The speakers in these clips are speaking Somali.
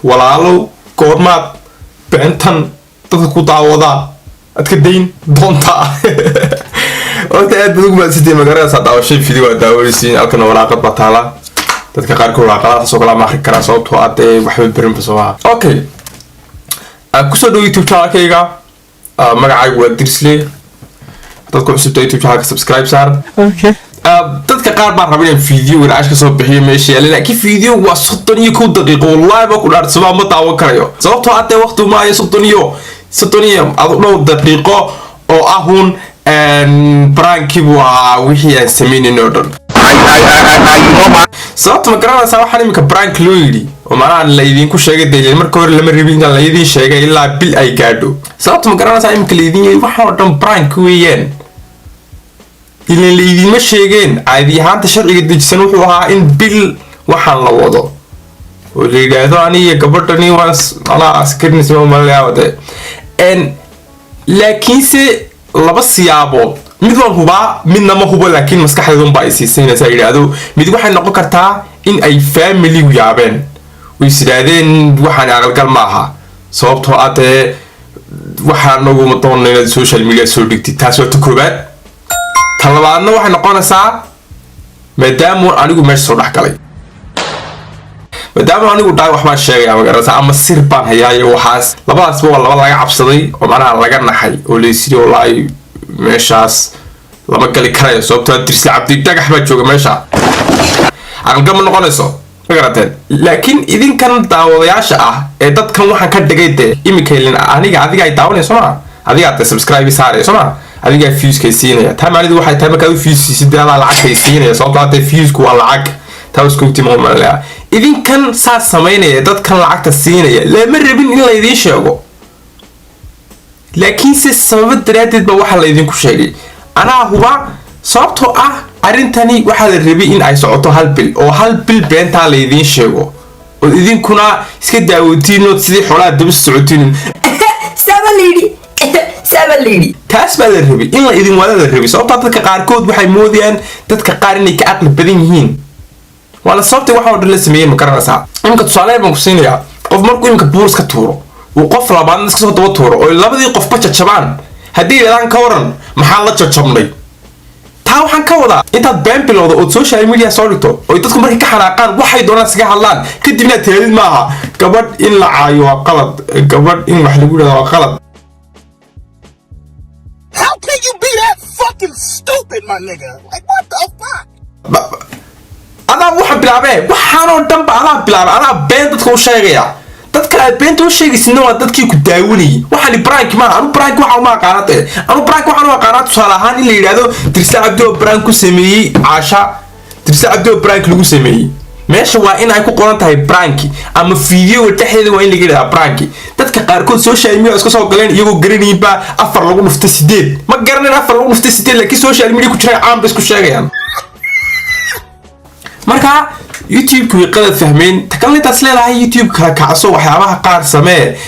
walaalo goormaad beentan dadka ku daawada adka dayn doonta waqti aad ugu maasitay magaalada daawashay video waa daawanaysiin halkan waraaqad bataala dadka qaar ku waraaqada soo kala ma akhri karaan sababtoo ah waxba barin basoo okay ku soo dhaw YouTube channel-kayga magacaygu waa Dirsle dadku cusub YouTube channel-ka subscribe saar okay dadka qaar baa rabeen video waraaq ka soo bixiyo meesha laakiin video waa 31 daqiiqo wallahi ba ku dhaarsamaa ma daawan karayo sababtoo ah waqti ma ay 30 adoo daqiiqo oo ahun prank waa wixii aan sameynayno dhan sababta ma garanaysaa waxaan imika prank loo yiri oo maana la idin ku sheegay deegaan marka hore lama rabin in la idin sheegay ilaa bil ay gaadho sababta ma garanaysaa imika la idin waxa dhan prank weeyaan ilaa la idin ma sheegeen caadi ahaanta sharciga dejisan wuxuu ahaa in bil waxaan la wado oo la yiraahdo aniga gabadhani waan ala askarin soo malaawade laakiinse laba siyaabood mid waan hubaa midna ma hubo laakiin maskaxdeedu baa isiisanaysa yiraahdo mid waxay noqon kartaa in ay family yaabeen way sidadeen waxaan aqalgal maaha sababtoo ah waxaan ugu doonayna social media soo dhigtay taas waa koobaad talabaadna waxay noqonaysaa maadaama anigu meesha soo dhaxgalay maadaama anigu dhaay waxba sheegay magaranaysa ama sir baan hayay waxaas labadaasba waa laba laga cabsaday oo macnaha laga naxay oo leesiri wallahi meeshaas lama gali karayo sababtoo Dirsle Cabdi dhagax baa jooga meesha aqalgal ma noqonayso magarateen laakiin idinkan daawadayaasha ah ee dadkan waxaan ka dhigay imika aniga adiga ay daawanayso ma adiga subscribe saarayso ma adiga views ka siinaya taamaanidu waxay tahay marka views sideeda lacag ka siinaya sababtoo ah views ku waa lacag taas ku timo malaa idinkan saa sameynaya dadkan lacagta siinaya lama rabin in la idin sheego laakiin si sabab daraadeed ba waxa la idin ku sheegay ana huba sababtoo ah arintani waxa la rabay in ay socoto hal bil beenta la idin sheego oo idinkuna iska daawatiin sidii xoolaha dib socotiin sabalidi taas baa la rabay in la idin wada la rabay sababtoo dadka qaarkood waxay moodayaan dadka qaar inay ka aqli badan yihiin wala sababtay waxa uu la sameeyay ma garanaysaa imka tusaale baan ku siinayaa qof markuu imka buurs ka tuuro uu qof labaad iska soo daba tuuro oo labadii qof ba jajabaan hadii ilaahan ka waran maxaa la jajabnay taa waxaan ka wadaa intaad been bilowdo oo social media soo dhigto oo dadku markay ka xanaaqaan waxay doonaan iska hadlaan kadibna teelid maaha gabadh in la caayo waa qalad gabadh in wax lagu yiraahdo waa qalad how can you be that fucking stupid my nigga like what the fuck أنا واحد بلعبه وحنا ندم على بلعب أنا بين تدخل شيء يا تذكر بين تدخل شيء سنوات تذكر كداولي وحنا برانك ما أنا برانك واحد ما قناته أنا برانك واحد ما قناته صراحة اللي يرادو ترسل عبده برانك سمي عشاء ترسل عبده برانك لو سمي ماشي وين هيكون قناته هي برانكي أما فيديو التحديد وين اللي كده برانكي تذكر قاركون سوشيال ميديا اسكو سو قلين يجو جريني با أفر لو نفتسدين ما قرنا أفر لو نفتسدين لكن سوشيال ميديا كتير عام بس كل شيء يعني marka YouTube ku qadad fahmeen takalitaas leedahay YouTube ka kacso waxyaabaha qaar samee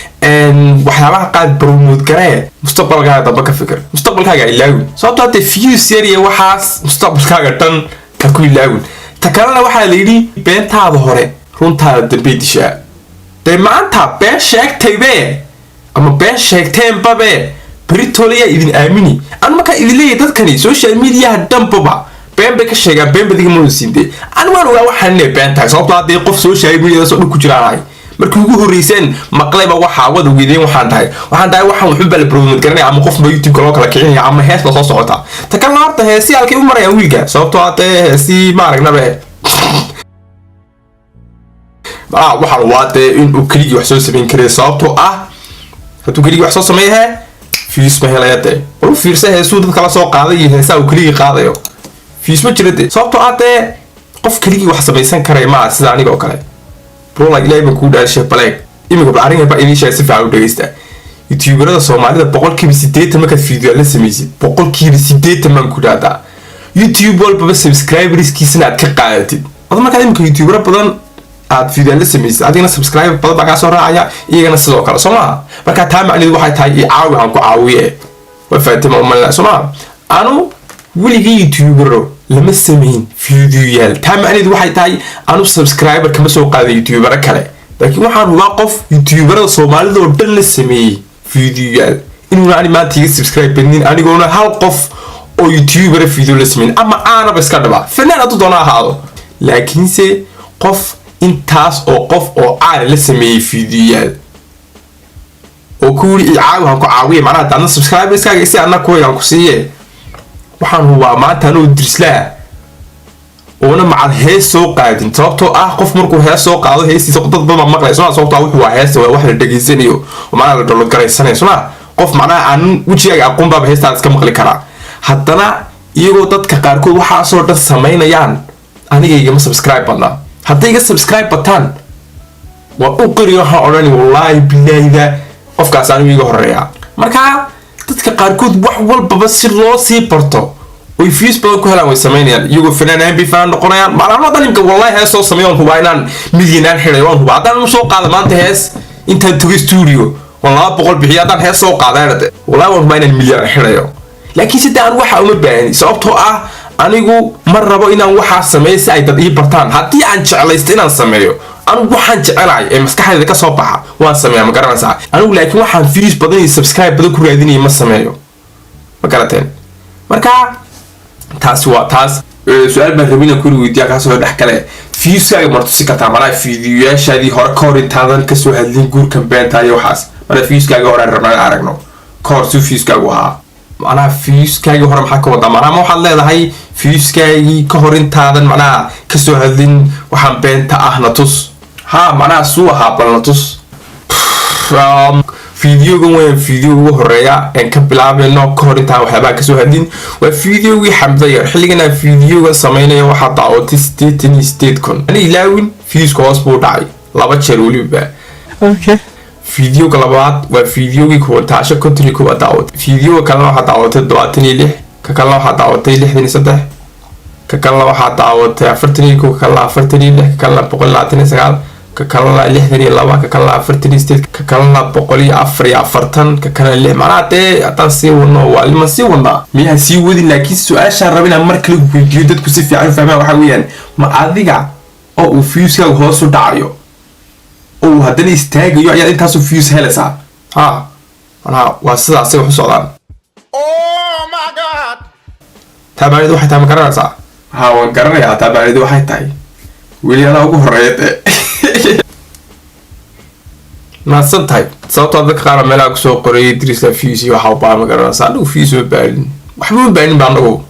waxyaabaha qaar promote garee mustaqbalkaaga daba ka fikir mustaqbalkaaga ilaawi sababtoo ah views yar waxaas mustaqbalkaaga tan ka ku ilaawi takalana waxa la yiri beentaada hore runtaada dambe disha maanta been sheegtay ama been sheegteen babe britoliya idin aamini an marka idin leeyahay dadkani social media dambaba been bay ka sheegaan been badiga ma siintay aan waan waxaan been tahay sababtoo ah qof social media soo dhig ku jiraan markii ugu horeyseen maqlayba waxa wada weedeen waxaan tahay waxaan wuxuu bal promote garanay ama qof ma YouTube kala kala kicinaya ama hees la soo socota ta kala horta heesi halkii u marayaan wiilka sababtoo ah heesi ma aragnabe waxa waade in uu kaliya wax soo sameyn karo sababtoo ah haduu kaliya wax soo sameeyahay fiis ma helayade oo fiirsa heesu dad kala soo qaaday iyo heesaa uu kaliya qaadayo fiis ma jirade sababtoo ah qof kaliya wax samaysan karay ma sida aniga oo kale bro like ilaahay ku dhaashay baleeg imiga baaringa ba idin sheegay si fiican u dhageysta YouTuberada Soomaalida 80% marka video la sameeyay 80% man ku dhaada YouTube walba subscriberskiisna aad ka qaadatid wada marka imika YouTuber badan aad video la sameeyay adina subscriber badan baa ka soo raacaya iyagana sidoo kale Soomaa marka taa macnaheedu waxay tahay caawi aan ku caawiye wa faatimo ma Soomaa anu weligii YouTuber lama sameyn video yaal taa macnaheedu waxay tahay anu subscriber kama soo qaaday YouTuber kale laakiin waxaan hubaa qof youtuberada soomaalida oo dhan la sameeyey fiidiyoyaal inuuna ani maanta iga subscribe badnin anigoona hal qof oo youtubera fiideo la sameyn ama aanaba iska dhaba fanaan hadduu doona ahaado laakiinse qof intaas oo qof oo caana la sameeyey fiidiyoyaal oo ku yiri icaawi han ku caawiye macnaha dadna subscriberskaaga si anna kuwaygaan ku siiye waxaan hubaa maanta anuu dirslaa oona macal hees soo qaadin sababtoo ah qof markuu hees soo qaado heestiisa dad badan maqlayso sababtoo wuxuu waa heesta wax la dhageysanayo oo macnaha la download garaysanayso qof macnaha aan wajigaaga aqoon baaba heestaan iska maqli karaa haddana iyagoo dadka qaarkood waxaasoo dhan samaynayaan aniga igama subscribe badna hadday iga subscribe bataan waa u qiri waxaan odhani wallaahi bilaahida qofkaas anigu iga horeeya marka dadka qaarkood wax walbaba si loo sii barto way views badan ku helaan way samaynayaan iyagoo fanaan bi fan noqonayaan macnaha dalimka wallaahi hees soo sameeyaan hubaa inaan milyanaan xidhay waan hubaa haddaan soo qaado maanta hees intaan tugo studio والله بقول بحياة دان هسه قاعدة والله وان بين المليار حريو لكن سيدا أنا وحى أمر بيني سببته أنا يقول مرة بقى إنا وحى سمي سعيد إيه برتان هدي عن شعلي استنا سميو أنا وحى شعلي مسكح هذا كصباحة وان سميها مقرن ساعة أنا أقول لكن وحى فيش بدني سبسكرايب بدو كل يديني ما سميو مقرتين مركا تاس تاس سؤال بهربينا كل ويديا كاسو دحكله فيسا مرتسي كتا معناها فيديوهاشادي هore ka hor intaadan kasoo hadlin guurkan beenta iyo waxaas mara fiiskaaga hore rabnaa aragno koor si fiiskaagu ahaa macnaha fiiskaaga hore maxaa ka wada macnaha waxaad leedahay fiiskaagi ka hor intaadan macnaha kasoo hadlin waxaan beenta ah na tus ha macnaha suu ahaa bal na tus فيديو وين فيديو هرية إن كبلعب إنه كهرين تاع وحبا كسو هدين وفيديو حمزة حلقنا فيديو سمينا واحد عوض ستيتني ستيتكون أنا يلاون فيوز كواس بوداي لابد شرولي بقى اوكي فيديو كلابات وفيديو يكون تعشى كنت لكو أتعود فيديو كلا واحد عوض دواتني ليه كلا واحد عوض ليه ثاني صدق كلا واحد عوض أفرتني كو كلا أفرتني ليه كلا بقول لاتني سجال ككلا لحدني لبا ككلا أفرتني ستيت ككلا بقولي أفري أفرتن ككلا اللي معناته أتنسي ونه والما سي ونا ميها سي ودي لكن السؤال شربنا مركل فيديو ده كوسي في عارف ما وحويان ما أذيع أو فيوس كده هو صوت عيو أو هدني استاج يو يعني أنت فيوس هلسا ها أنا واسطة أسيب حصلان Oh my god! تابعني دو حتى مكرر صح ها وانكرر يا تابعني دو حتى ولي أنا أقول رأيته ناصن تايب صوت هذا كلام ملاك سوق قرية درس فيزي وحوبا مقرنا صاروا فيزي وبالين وحبون بالين بعمره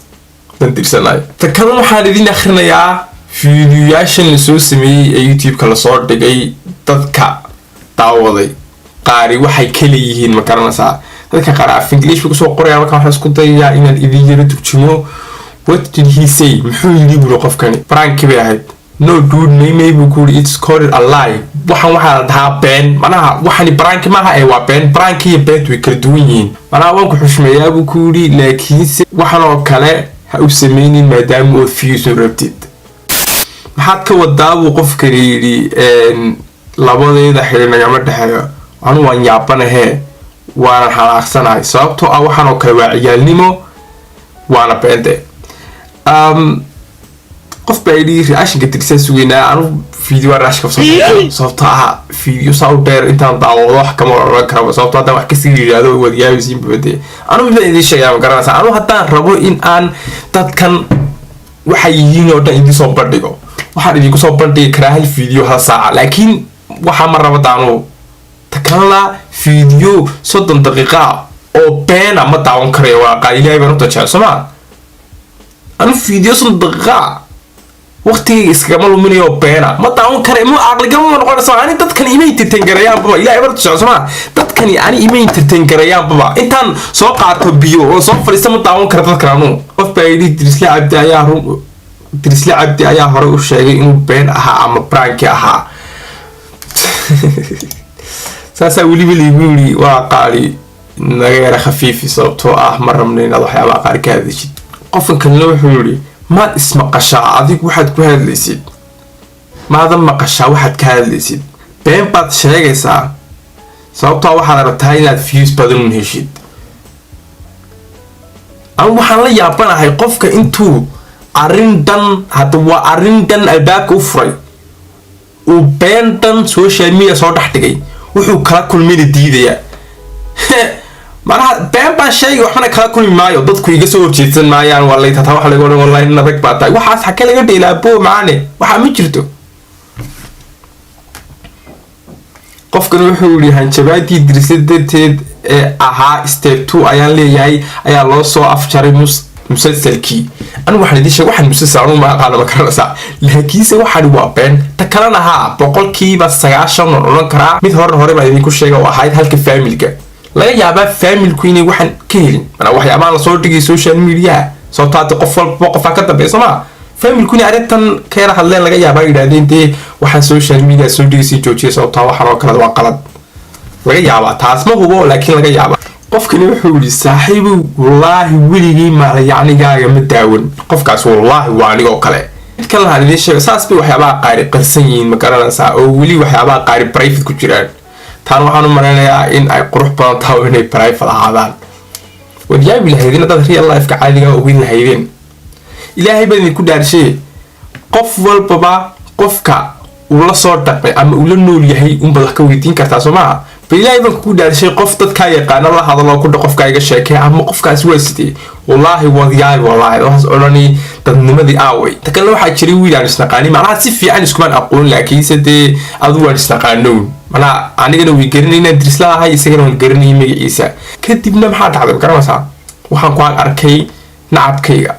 تندرس لاي تكلم حالدين آخرنا يا فيديوهاشن لسوء سمي يوتيوب كلا صور دقي تذكر تعوضي قاري وحي كليهن مقرنا صار هذا كقرأ في إنجليش بقصة قرية ما كان حسكت يا إن الإذية تكتمو what did he say محولي بلوقف كاني برانك بيهد no dude maybe could it's called a lie waxaan dhahaa been manaha waxani prank maaha ee waa been prank iyo been way kala duwan yihiin manaha waan ku xushmeeyaa buu ku yiri laakiin waxan oo kale ha u sameeynin maadaama oo fuse rabtid maxaad ka wadaa buu qofka yiri labadeeda xiriirna ma dhaxayo anu waan yaabanahay waan xanaaqsanahay sababtoo ah waxan oo kale waa ciyaalnimo waana beente qof baydii reaction ka tirsan suuqina anu video rash ka soo sabta video soo dheer intaan daawado wax kama oran karo sababtoo hadda wax ka sii yiraahdo wadiyaysiin bade anu ma idin sheegay ma garanaysa anu haddaan rabo in aan dadkan waxa yihiin oo dhan idin soo bandhigo waxaan idin ku soo bandhigi karaa hal video hal saac laakiin waxa ma rabo daanu takala video 30 daqiiqo oo been ama daawan karayo waa qaylay baan u tajaa soma anu video 30 daqiiqo waqtiga iskama luminayo beena ma daawan kare ma aqli gama noqonayso ani dadkan imay tirtan garayaan baba ilaahay bartu socsama dadkan ani imay tirtan garayaan baba intaan soo qaato biyo oo soo fariisto ma daawan karo dadkan anu qof baaydi Dirisle Cabdi ayaa hore u sheegay inuu been ahaa ama prank ahaa saasa waliba liibuli waa qaali naga yara khafiif sababtoo ah ma rabno inaad waxyaabo qaar ka hadashid qofkan kalena wuxuu yiri ما اسمه قشع أذيك واحد كهاد ليسيد ما هذا ما قشع واحد كهاد ليسيد بين بعض شيء جسا صوبته واحد رتاينا فيوز بدل من هالشيء أنا وحنا يابانا هاي قفك أنتو أرندن هتوا أرندن الباك أفري وبينتن سوشيال ميديا صار تحتجي وحو كلا كل مين ديديا معناها بين بان شيء وحنا كلا كل ما يضد كوي جسور جيتن ما يعني والله تتوقع لقول والله إن رك بعطي وحاس حكى لي قد يلعبوا معاني وحامجرته قف كانوا يحولي هنشباتي درسدتي أها step 2 أيان لي جاي أيا الله صو أفشاري مسلسل كي أنا واحد ديش واحد مسلسل أنا ما قال ما كان سا لكن سو واحد وابن تكلنا ها بقول كي بس سجاشة نورنا كرا مثل هور ما يبي كل شيء واحد هالك فاميلي كا لا يجابا فاميلي كويني واحد كهين أنا واحد عمال صورت جي سوشيال ميديا صوتات قفل وقفة كتب بيسمع فاميلي كوني عادة كيرا هلا لقى يجابا يدين تي واحد سوشيال ميديا صورت جي جوجي صوتها واحد وكلا وقلد لقى يجابا تاسمه هو لكن لقى يجابا qofkani wuxuu yiri saaxiibo wallahi weligii ma yani gaaga ma daawin qofkaas wallahi waa aniga kale kala hadii sheego saas bi waxyaabaha qaari qarsan yihiin ma garanaysaa oo weli waxyaabaha qaari private ku jiraan taan waxaan u maraynayaa in ay qurux badan tahay inay private ahaadaan wadiyaa bilaahdina dad real life ka caadiga oo weyn lahaydeen ilaahay baa idin ku dhaarshay qof walba qofka uu la soo dhaqmay ama uu la nool yahay un bad ka weydiin kartaa Soomaa بيلاقي بنكون دار شيء قفطت كاي قانا الله هذا الله كله قف كاي شيء أما قف كاس وستي والله وضيال والله راس أوراني تنمدي قوي تكلم حد شري ويا نستقاني معناها سيف يعني كمان أقول لك يسدي أدوار نستقانون معناها أنا كنا ويجرني ندرس لها هاي سكنا ويجرني مي إيسا كتبنا محد هذا كلام صح وحنقول أركي نعب كيا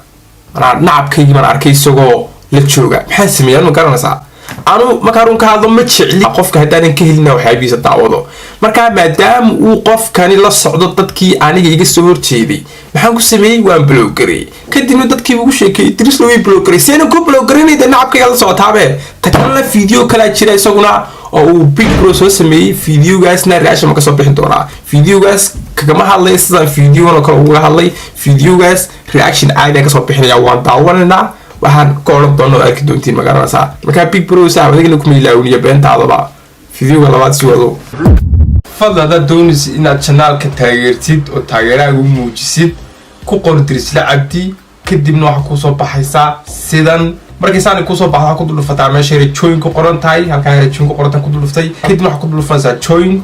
أنا نعب كي من أركي سجوا لتشوجا بحس ميان مكرنا صح أنا مكرون كهذا متشعلي قف كهدان كهلنا وحبي ستعوضه marka maadaama uu qofkani la socdo dadkii aniga iga soo horjeeday maxaan ku sameeyay waan bloggeray kadibna dadkii ugu sheekay Idris way bloggeray seen ku bloggeray nacabkayga la socotaabe takalla video kala jira isaguna oo uu big bro soo sameeyay videogaasna reaction ma ka soo bixin doonaa videogaas kagama hadlay sidaan video kale uga hadlay videogaas reaction caadi ka soo bixinaya waan daawanayna waxaan ka oran doonaa arki doontiin magaranaysaa marka big bro saabadina ku miilaawniya beentaadaba videoga labaad si wado فضل هذا دونس إن القناة كتاجرتيد وتاجرها وموجسيد كقول درس لعبتي كدي منو حكوا صوب حيسا سيدان مركزان كوسو بحث كدلو فتاة ماشي ريتشوين كقرن تاي هالكاي ريتشوين كقرن تاي كدلو فتاي كدي منو حكوا دلو فنزا تشوين